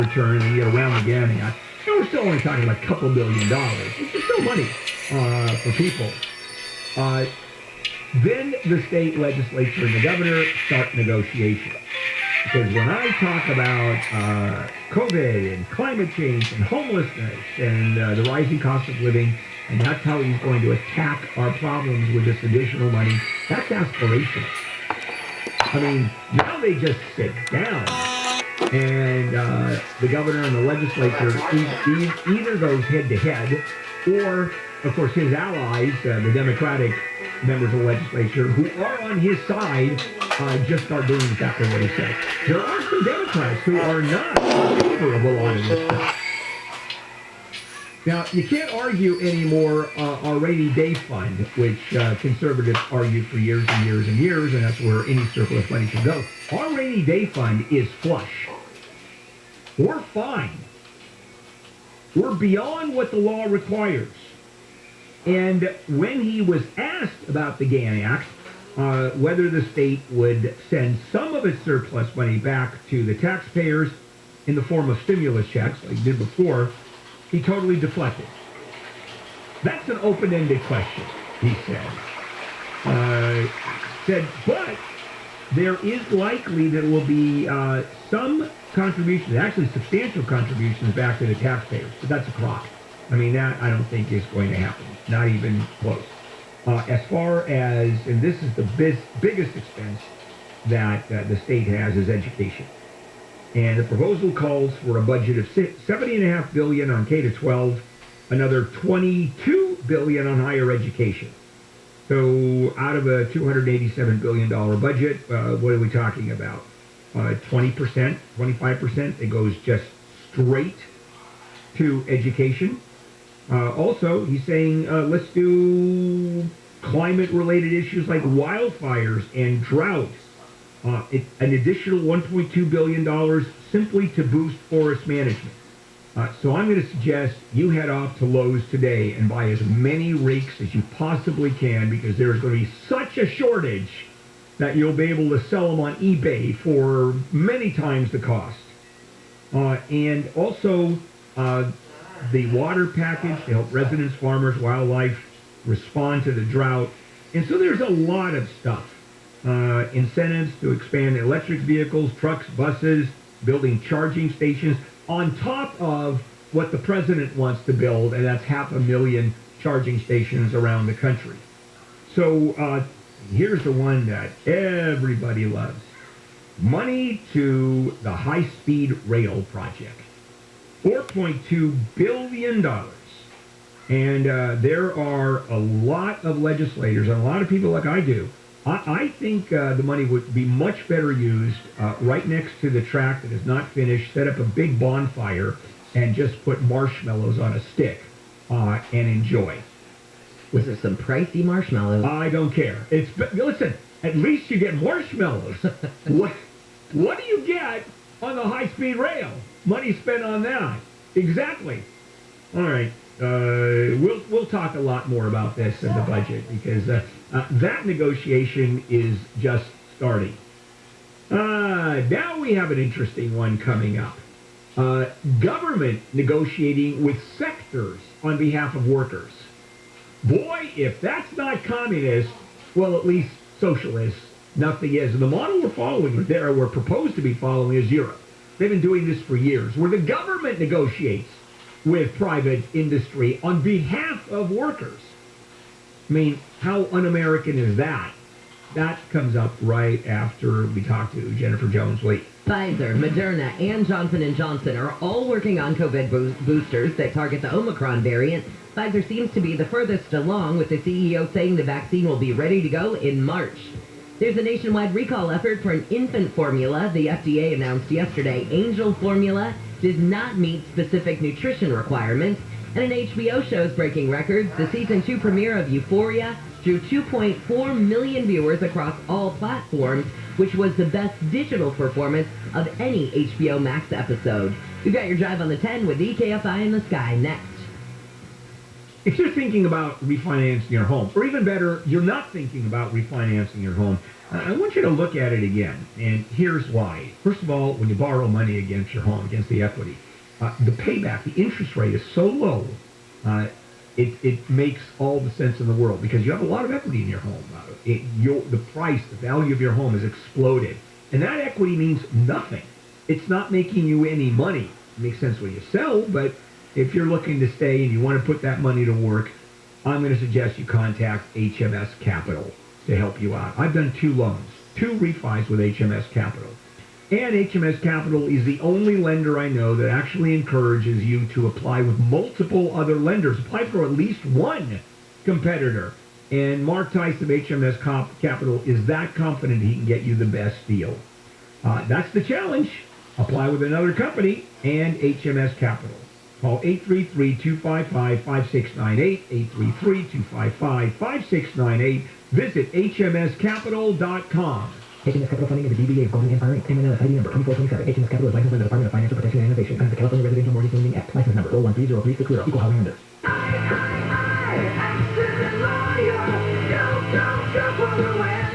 return and you get around the Gammy Act, we're still only talking about a couple $1 billion, which is still money for people. Then the state legislature and the governor start negotiations. Because when I talk about COVID and climate change and homelessness and the rising cost of living, and that's how he's going to attack our problems with this additional money, that's aspirational. I mean, now they just sit down, and the governor and the legislature either goes head-to-head, or, of course, his allies, the Democratic members of the legislature, who are on his side, just start doing exactly what he said. There are some Democrats who are not in favor of a lot of this stuff. Now, you can't argue anymore our rainy day fund, which conservatives argued for years and years and years, and that's where any surplus money should go. Our rainy day fund is flush. We're fine. We're beyond what the law requires. And when he was asked about the GAN Act, whether the state would send some of its surplus money back to the taxpayers in the form of stimulus checks, like he did before, he totally deflected. That's an open-ended question, he said. But there is likely there will be some contributions, actually substantial contributions back to the taxpayers. But that's a crock. I mean, that I don't think is going to happen. Not even close. As far as, and this is the biggest expense that the state has, is education. And the proposal calls for a budget of $70.5 billion on K-12, another $22 billion on higher education. So out of a $287 billion budget, what are we talking about? 20%, 25%? It goes just straight to education. Also, he's saying let's do climate-related issues like wildfires and drought. An additional $1.2 billion simply to boost forest management. So I'm going to suggest you head off to Lowe's today and buy as many rakes as you possibly can, because there's going to be such a shortage that you'll be able to sell them on eBay for many times the cost. And also the water package to help residents, farmers, wildlife respond to the drought. And so there's a lot of stuff. Incentives to expand electric vehicles, trucks, buses, building charging stations, on top of what the president wants to build, and that's 500,000 charging stations around the country. So here's the one that everybody loves. Money to the high-speed rail project. $4.2 billion. And there are a lot of legislators and a lot of people like I do. I think the money would be much better used right next to the track that is not finished, set up a big bonfire, and just put marshmallows on a stick and enjoy. Was there some pricey marshmallows? I don't care. Listen, at least you get marshmallows. What do you get on the high-speed rail? Money spent on that. Exactly. All right. We'll talk a lot more about this in the budget, because that negotiation is just starting. Now we have an interesting one coming up. Government negotiating with sectors on behalf of workers. Boy, if that's not communist, well, at least socialist, nothing is. And the model we're following, we're proposed to be following, is Europe. They've been doing this for years, where the government negotiates with private industry on behalf of workers. I mean, how un-American is that? That comes up right after we talk to Jennifer Jones-Lee. Pfizer, Moderna, and Johnson & Johnson are all working on COVID boosters that target the Omicron variant. Pfizer seems to be the furthest along, with the CEO saying the vaccine will be ready to go in March. There's a nationwide recall effort for an infant formula. The FDA announced yesterday Angel formula does not meet specific nutrition requirements. And an HBO show is breaking records. The season 2 premiere of Euphoria drew 2.4 million viewers across all platforms, which was the best digital performance of any HBO Max episode. You've got your Drive on the 10 with the Kfi in the Sky next. If you're thinking about refinancing your home, or even better, you're not thinking about refinancing your home, I want you to look at it again, and here's why. First of all, when you borrow money against your home, against the equity, the payback, the interest rate is so low, it makes all the sense in the world because you have a lot of equity in your home. The price, the value of your home has exploded, and that equity means nothing. It's not making you any money. It makes sense when you sell, but if you're looking to stay and you want to put that money to work, I'm going to suggest you contact HMS Capital to help you out. I've done 2 loans, 2 refis with HMS Capital. And HMS Capital is the only lender I know that actually encourages you to apply with multiple other lenders. Apply for at least one competitor. And Mark Tice of HMS Capital is that confident he can get you the best deal. That's the challenge. Apply with another company and HMS Capital. Call 833-255-5698, 833-255-5698. Visit hmscapital.com. HMS Capital Funding is a DBA of Golden Empire Inc. MLS ID number 2427. HMS Capital is licensed by the Department of Financial Protection and Innovation under the California Residential Mortgage Lending Act. License number 0130360. Equal housing lender.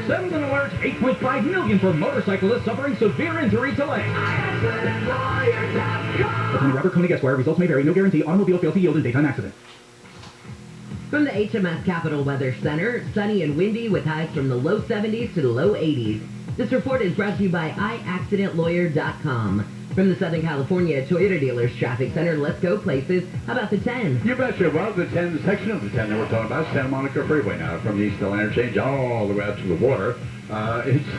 Seven alert, 8.5 million for motorcyclists suffering severe injury to legs. Attorney Robert Koenig Esquire, results may vary, no guarantee, automobile fail to yield in daytime accident. From the HMS Capital Weather Center, sunny and windy with highs from the low 70s to the low 80s. This report is brought to you by iaccidentlawyer.com. From the Southern California Toyota Dealers Traffic Center, let's go places. How about the 10? You betcha. Well, the 10 section of the 10 that we're talking about, Santa Monica Freeway now, from the Eastern Interchange all the way out to the water.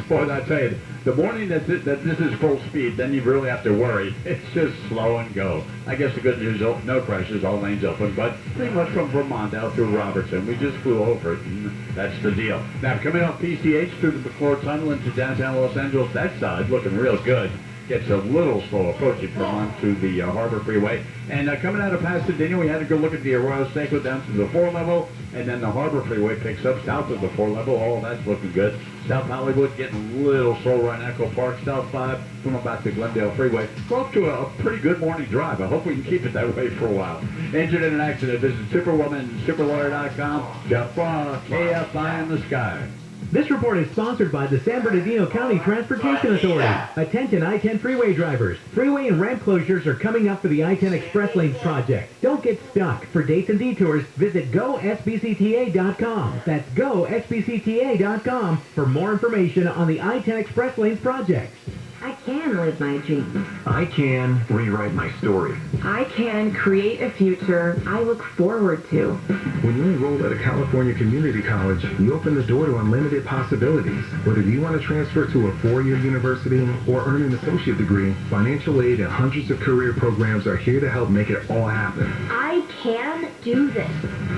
Boy, I tell you, the morning that this is full speed, then you really have to worry. It's just slow and go. I guess the good news, no crashes, all lanes open, but pretty much from Vermont out through Robertson. We just flew over it, and that's the deal. Now, coming off PCH through the McClure Tunnel into downtown Los Angeles, that side looking real good. Gets a little slow approaching Vermont to the Harbor Freeway. And coming out of Pasadena, we had a good look at the Arroyo Seco down to the 4 level, and then the Harbor Freeway picks up south of the 4 level. All that's looking good. South Hollywood getting a little slower on Echo Park. South 5 from about the Glendale Freeway. We're off to a pretty good morning drive. I hope we can keep it that way for a while. Injured in an accident, visit superwomansuperlawyer.com. KFI in the sky. This report is sponsored by the San Bernardino County Transportation Authority. Attention I-10 freeway drivers. Freeway and ramp closures are coming up for the I-10 Express Lanes project. Don't get stuck. For dates and detours, visit GoSBCTA.com. That's GoSBCTA.com for more information on the I-10 Express Lanes project. I can live my dreams. I can rewrite my story. I can create a future I look forward to. When you enroll at a California community college, you open the door to unlimited possibilities. Whether you want to transfer to a 4-year university or earn an associate degree, financial aid and hundreds of career programs are here to help make it all happen. I can do this.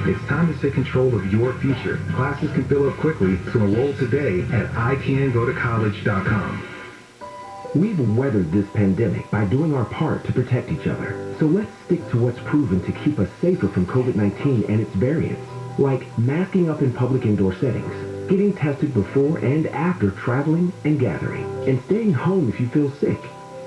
It's time to take control of your future. Classes can fill up quickly, so enroll today at icangotocollege.com. We've weathered this pandemic by doing our part to protect each other. So let's stick to what's proven to keep us safer from COVID-19 and its variants, like masking up in public indoor settings, getting tested before and after traveling and gathering, and staying home if you feel sick.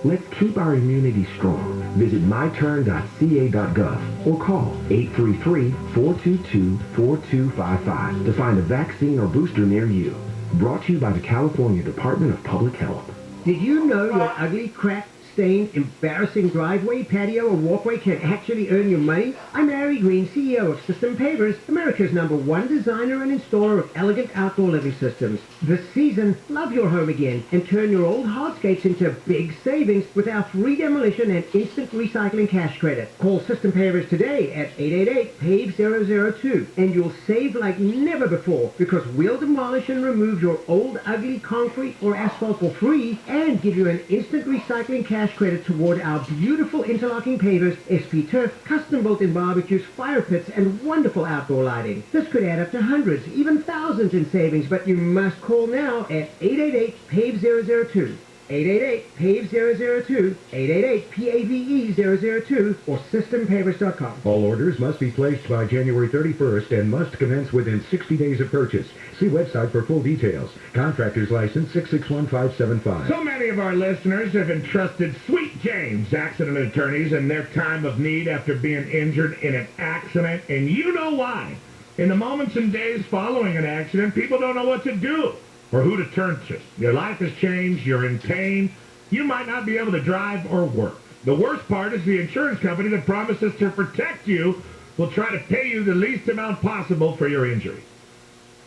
Let's keep our immunity strong. Visit myturn.ca.gov or call 833-422-4255 to find a vaccine or booster near you. Brought to you by the California Department of Public Health. Did you know your ugly, cracked, stained, embarrassing driveway, patio, or walkway can actually earn you money? I'm Larry Green, CEO of System Pavers, America's #1 designer and installer of elegant outdoor living systems. This season, love your home again and turn your old hardscapes into big savings with our free demolition and instant recycling cash credit. Call System Pavers today at 888-PAVE-002 and you'll save like never before because we'll demolish and remove your old, ugly concrete or asphalt for free and give you an instant recycling cash credit toward our beautiful interlocking pavers, SP Turf, custom built-in barbecues, fire pits, and wonderful outdoor lighting. This could add up to hundreds, even thousands in savings, but you must call now at 888-PAVE-002. 888-PAVE-002, 888-PAVE-002, or SystemPavers.com. All orders must be placed by January 31st and must commence within 60 days of purchase. See website for full details. Contractor's license 661575. So many of our listeners have entrusted Sweet James accident attorneys in their time of need after being injured in an accident, and you know why. In the moments and days following an accident, people don't know what to do or who to turn to. Your life has changed, you're in pain, you might not be able to drive or work. The worst part is the insurance company that promises to protect you will try to pay you the least amount possible for your injury.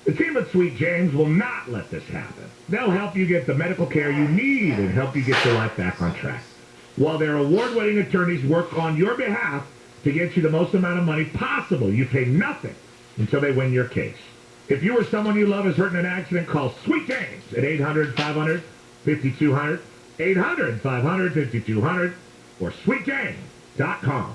The team at Sweet James will not let this happen. They'll help you get the medical care you need and help you get your life back on track, while their award-winning attorneys work on your behalf to get you the most amount of money possible. You pay nothing until they win your case. If you or someone you love is hurt in an accident, call Sweet James at 800-500-5200, 800-500-5200, or sweetjames.com.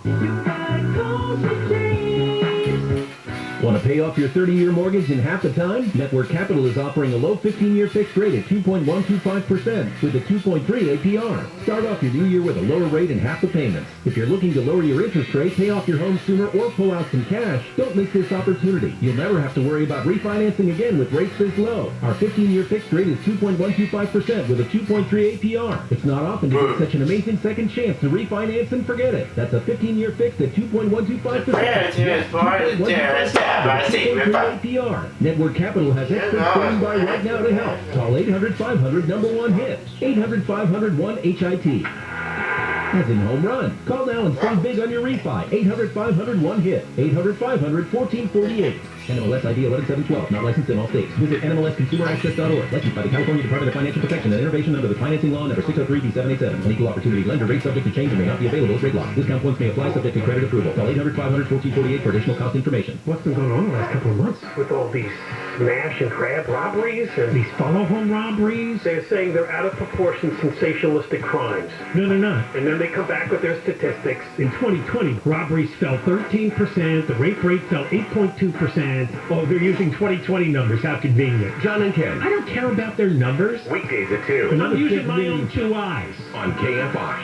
Want to pay off your 30-year mortgage in half the time? Network Capital is offering a low 15-year fixed rate at 2.125% with a 2.3 APR. Start off your new year with a lower rate and half the payments. If you're looking to lower your interest rate, pay off your home sooner, or pull out some cash, don't miss this opportunity. You'll never have to worry about refinancing again with rates this low. Our 15-year fixed rate is 2.125% with a 2.3 APR. It's not often to get such an amazing second chance to refinance and forget it. That's a 15-year fixed at 2.125%. APR. Network Capital has experts standing by right now to help. Call 800-500-1-HIT. 800-500-1-HIT. As in home run. Call now and save big on your refi. 800-500-1-HIT. 800-500-1448. NMLS ID 11712. Not licensed in all states. Visit NMLSConsumerAccess.org. Licensed by the California Department of Financial Protection and Innovation under the Financing Law number 603B787. An equal opportunity lender. Rate subject to change and may not be available as rate lock. Discount points may apply subject to credit approval. Call 800-500-1448 for additional cost information. What's been going on the last couple of months with all these smash and grab robberies and these follow home robberies? They're saying they're out of proportion sensationalistic crimes. No, they're not. And then they come back with their statistics. In 2020, robberies fell 13%, the rape rate fell 8.2%. Oh, they're using 2020 numbers. How convenient. John and Ken. I don't care about their numbers. Weekdays at 2. I'm using my own two eyes. On KFI.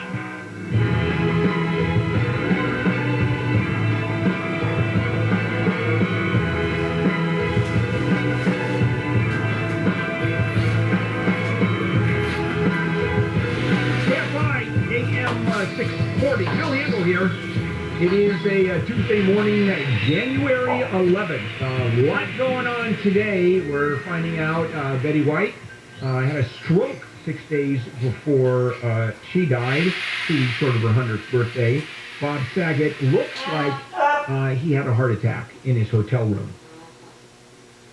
KFI AM 640. Bill Handel here. It is a Tuesday morning, January 11th. What going on today? We're finding out Betty White had a stroke 6 days before she died, 2 weeks short of her 100th birthday. Bob Saget looks like he had a heart attack in his hotel room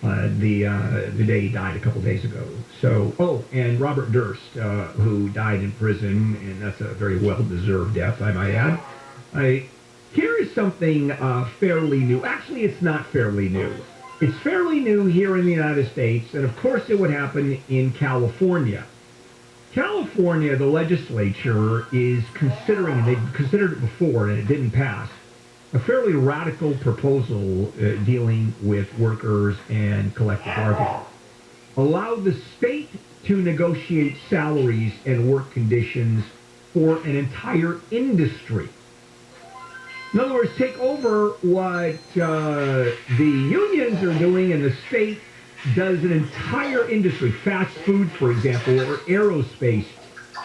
the day he died a couple days ago. So, and Robert Durst, who died in prison, and that's a very well-deserved death, I might add. Here is something fairly new. Actually, it's not fairly new. It's fairly new here in the United States, and of course it would happen in California. California, the legislature is considering, they've considered it before and it didn't pass, a fairly radical proposal dealing with workers and collective bargaining. Allow the state to negotiate salaries and work conditions for an entire industry. In other words, take over what the unions are doing and the state does an entire industry, fast food, for example, or aerospace.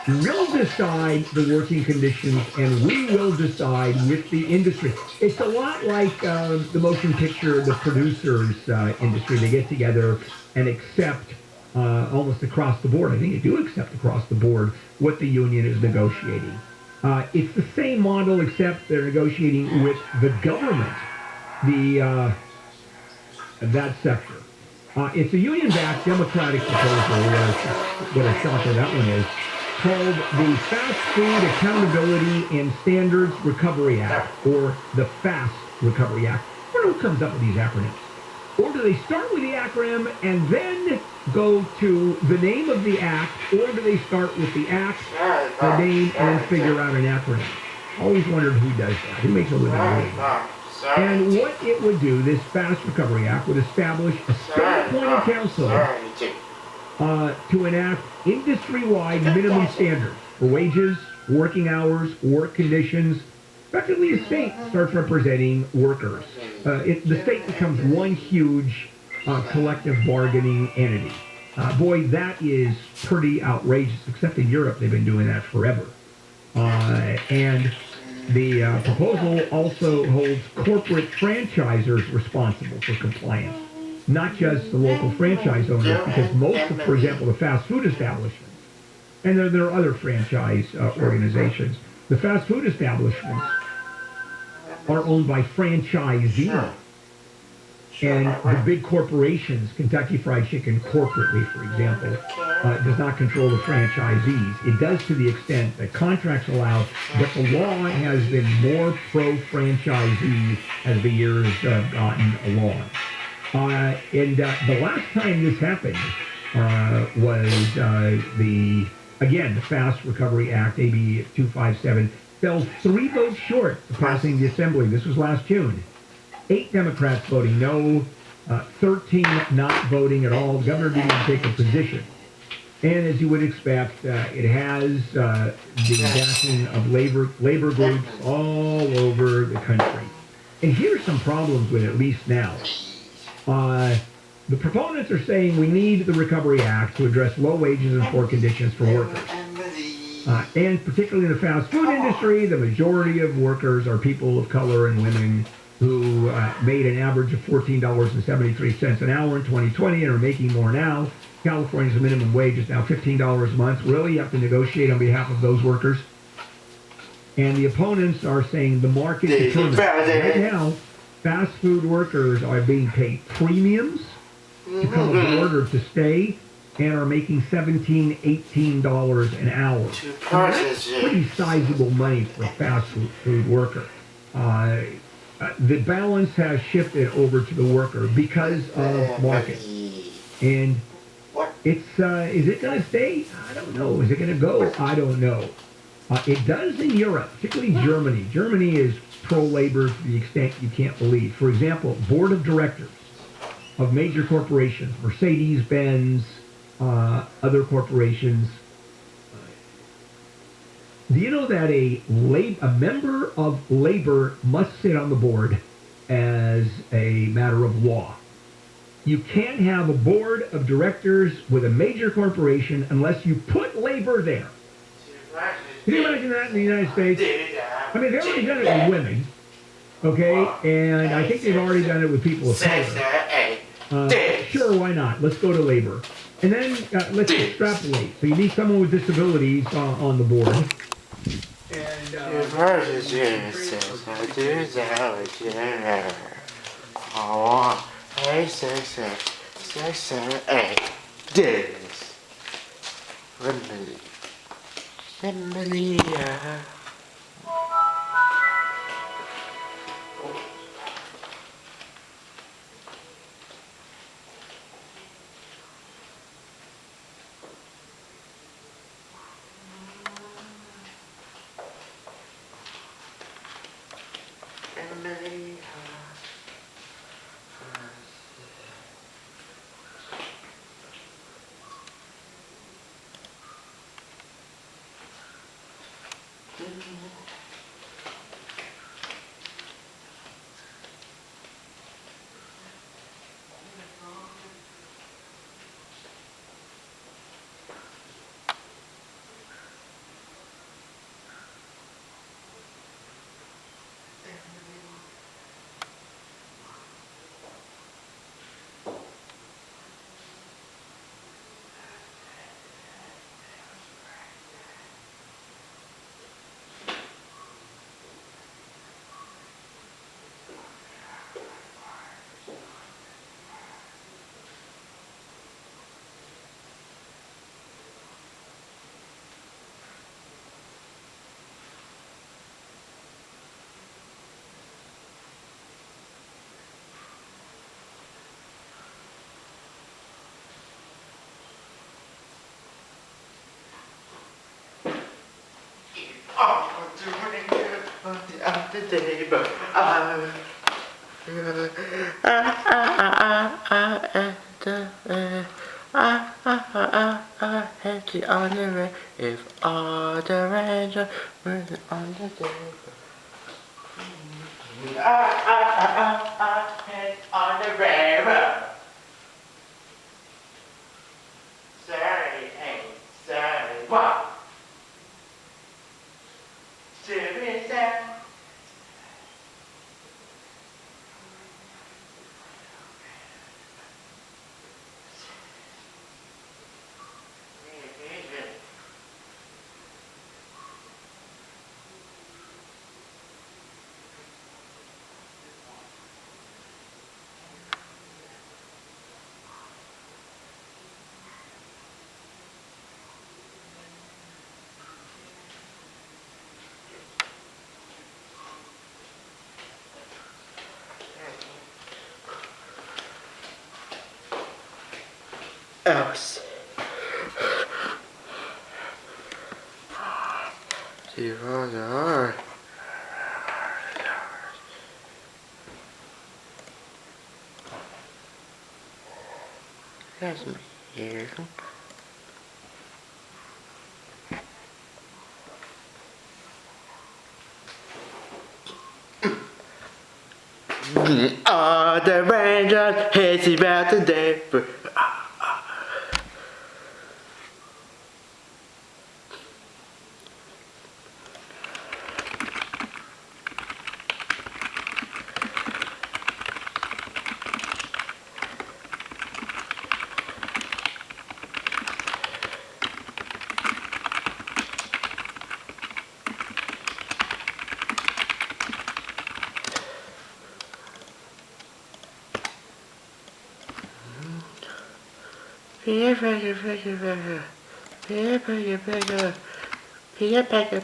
We'll decide the working conditions and we will decide with the industry. It's a lot like the motion picture, the producers industry. They get together and accept almost across the board. I think they do accept across the board what the union is negotiating. It's the same model, except they're negotiating with the government, that sector. It's a union-backed Democratic proposal, what a shocker that one is, called the Fast Food Accountability and Standards Recovery Act, or the FAST Recovery Act. I wonder who comes up with these acronyms. Or do they start with the acronym and then go to the name of the act, or do they start with the act, the name, and then figure out an acronym? Always wondered who does that. Who makes a living doing that? And what it would do, this Fast Recovery Act, would establish a state-appointed council to enact industry-wide minimum standards for wages, working hours, work conditions. Effectively, the state starts representing workers. The state becomes one huge collective bargaining entity. Boy, that is pretty outrageous, except in Europe they've been doing that forever. And the proposal also holds corporate franchisors responsible for compliance, not just the local franchise owners, because most of, for example, the fast food establishments, and there are other franchise organizations, the fast food establishments are owned by franchisees. And the big corporations, Kentucky Fried Chicken corporately, for example, does not control the franchisees. It does to the extent that contracts allow, but the law has been more pro-franchisee as the years have gotten along. And the last time this happened was the Fast Recovery Act, AB 257, fell 3 votes short of passing the Assembly. This was last June. 8 Democrats voting no, 13 not voting at all. The governor didn't even take a position. And as you would expect, it has the backing of labor groups all over the country. And here's some problems with it, at least now. The proponents are saying we need the Recovery Act to address low wages and poor conditions for workers. And particularly in the fast food industry, the majority of workers are people of color and women who made an average of $14.73 an hour in 2020 and are making more now. California's minimum wage is now $15 a month. Really, you have to negotiate on behalf of those workers. And the opponents are saying the market determines. Right now, fast food workers are being paid premiums to come aboard or to stay, and are making $17, $18 an hour. And that's pretty sizable money for a fast food worker. The balance has shifted over to the worker because of market. And it's is it going to stay? I don't know. Is it going to go? I don't know. It does in Europe, particularly Germany. Germany is pro-labor to the extent you can't believe. For example, board of directors of major corporations, Mercedes-Benz, other corporations. Do you know that a member of labor must sit on the board as a matter of law? You can't have a board of directors with a major corporation unless you put labor there. Can you imagine that in the United States? I mean, they've already done it with women, okay? And I think they've already done it with people of color. Sure, why not? Let's go to labor. And then let's extrapolate. So you need someone with disabilities on the board. And Heavy on the rain, if all the rains are moving on the table. Head on the river. Sorry, ain't sorry. What? To be sad. Else. That's me here. All the rangers hate about the day.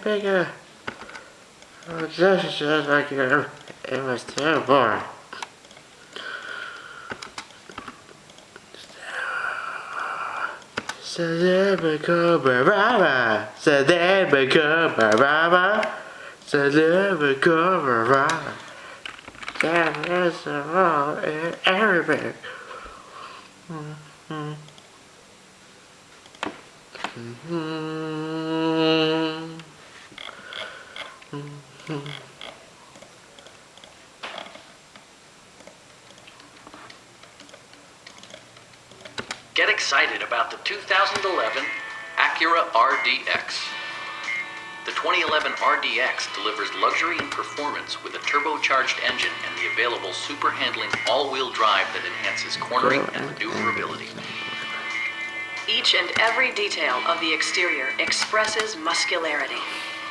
Bigger. Oh, this is just like it was terrible. So then become a rama. So then become a rama. So then become a rama. That is all in Arabic. Get excited about the 2011 Acura RDX. The 2011 RDX delivers luxury and performance with a turbocharged engine and the available super handling all-wheel drive that enhances cornering and maneuverability. Each and every detail of the exterior expresses muscularity.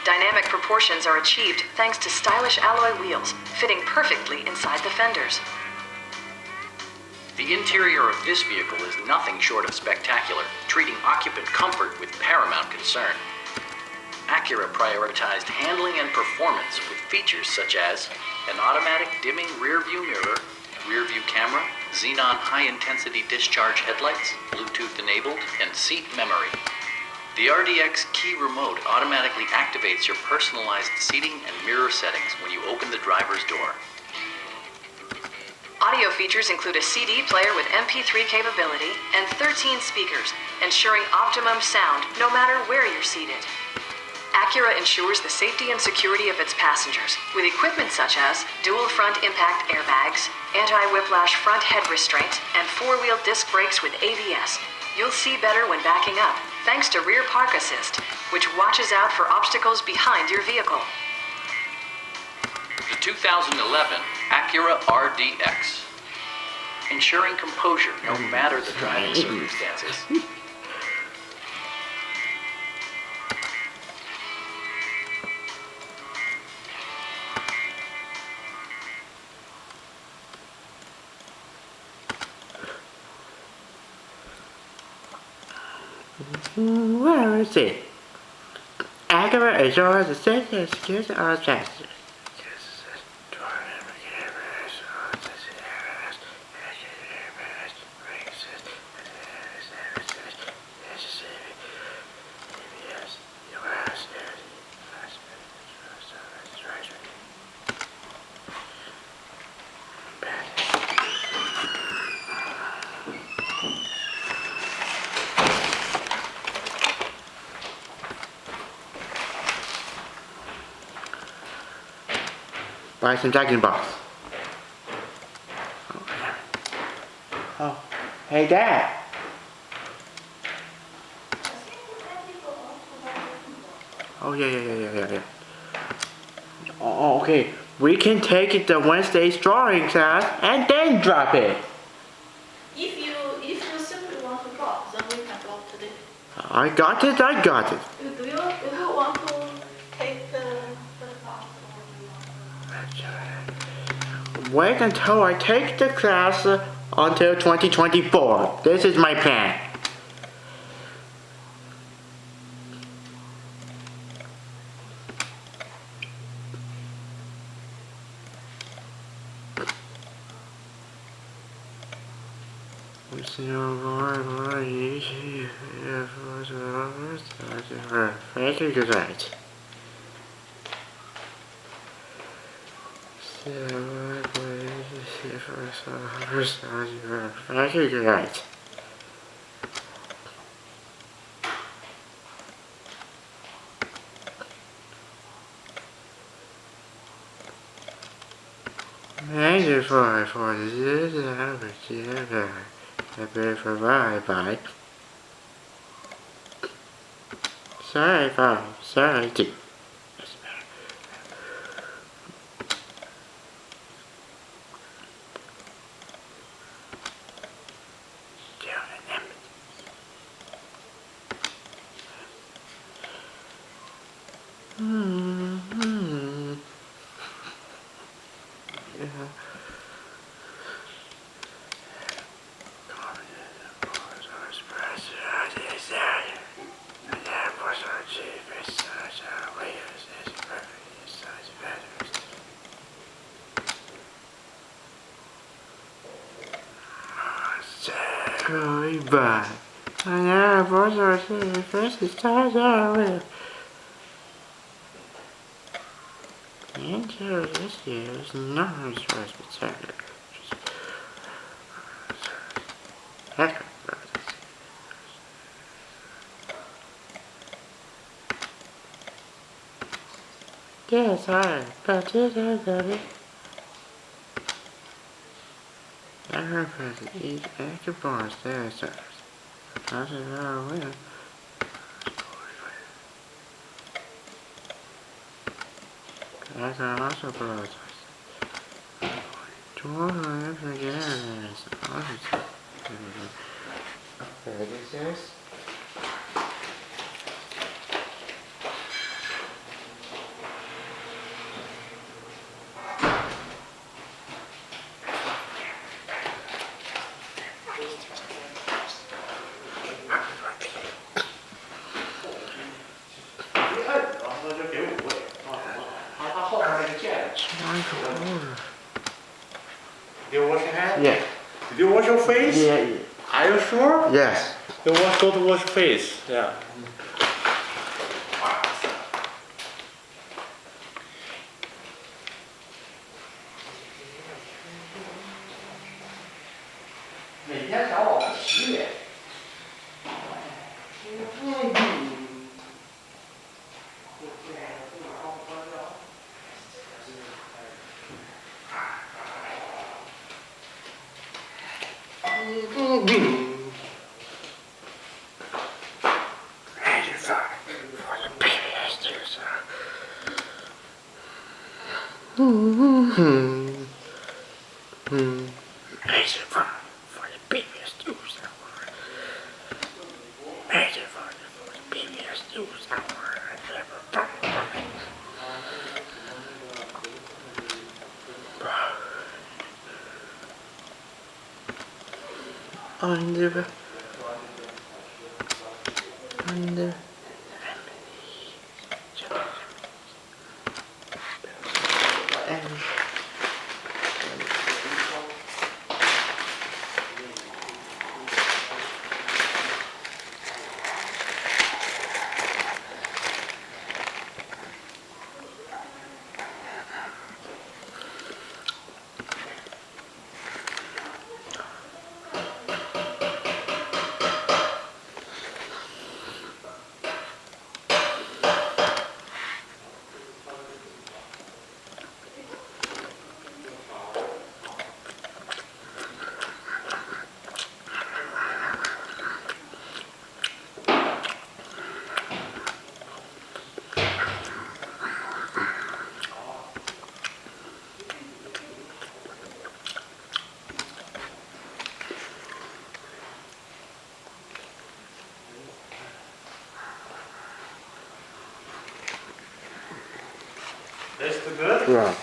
Dynamic proportions are achieved thanks to stylish alloy wheels, fitting perfectly inside the fenders. The interior of this vehicle is nothing short of spectacular, treating occupant comfort with paramount concern. Acura prioritized handling and performance with features such as an automatic dimming rear-view mirror, rear-view camera, xenon high-intensity discharge headlights, Bluetooth enabled, and seat memory. The RDX key remote automatically activates your personalized seating and mirror settings when you open the driver's door. Audio features include a CD player with MP3 capability and 13 speakers, ensuring optimum sound no matter where you're seated. Acura ensures the safety and security of its passengers with equipment such as dual front impact airbags, anti-whiplash front head restraints, and four-wheel disc brakes with ABS. You'll see better when backing up, thanks to rear park assist, which watches out for obstacles behind your vehicle. The 2011 Acura RDX. Ensuring composure no matter the driving circumstances. Where is it? Acura ensures the safety and security of our passengers. Buy some sagging box. Oh, hey Dad. Oh yeah. Oh, okay. We can take it to Wednesday's drawing class and then drop it. If you simply want to drop, then we can drop today. I got it. Do you want to take the class or Wait until I take the class until 2024. This is my plan. Right. Thank you for this opportunity. Bye. Sorry. Bye. Enter this year's numbers respected. Yes, but it I heard that each active bar stairs. I said, oh, well. I can also apologize. Tomorrow, I forget this. Okay, this is. Did you wash your hands? Yeah. Did you wash your face? Yeah. Are you sure? Yes. You want to wash your face? Yeah. Under Yeah.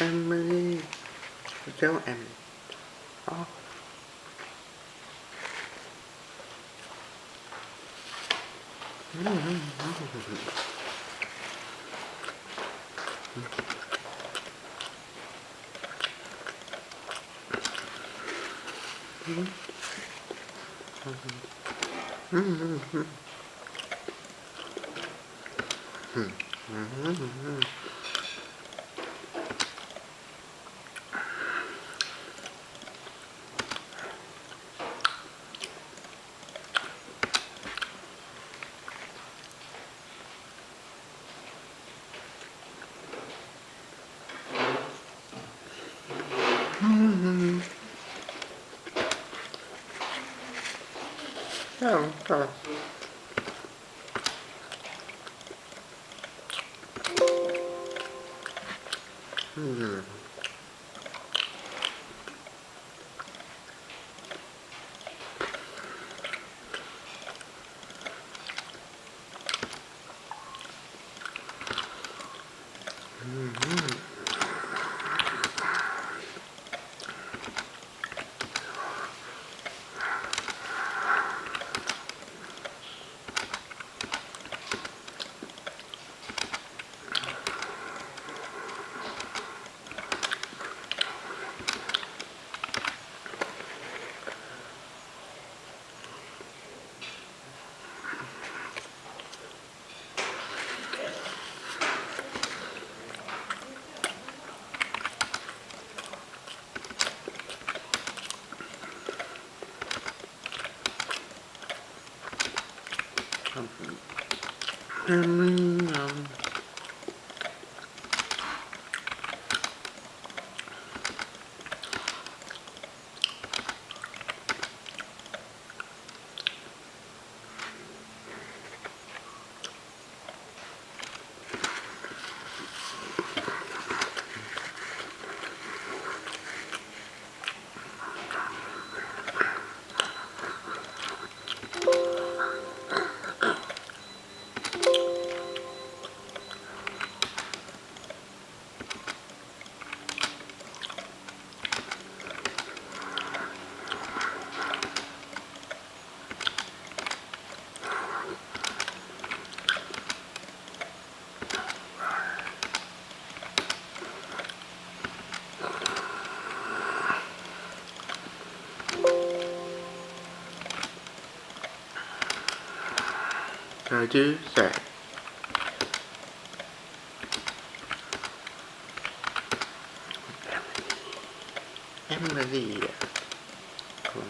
Emily, don't Emily. Oh. Oh, God. I do say. Emily. Cool.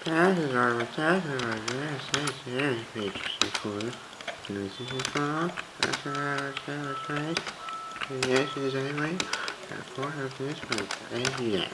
Passes are attacking our United States Heritage features include Lucy's Frog, that's our race, and yes, is anyway, and part of this group, ADX.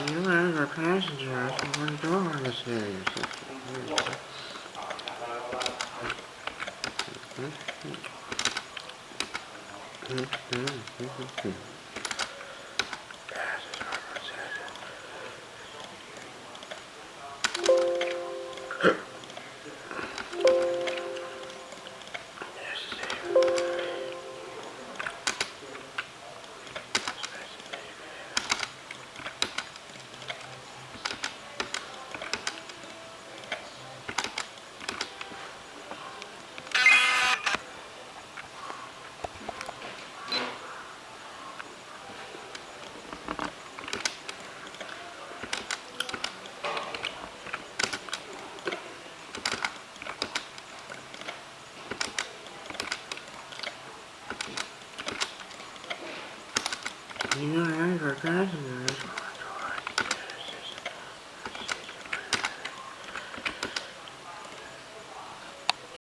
You have our passengers on the door on this area. You have our passengers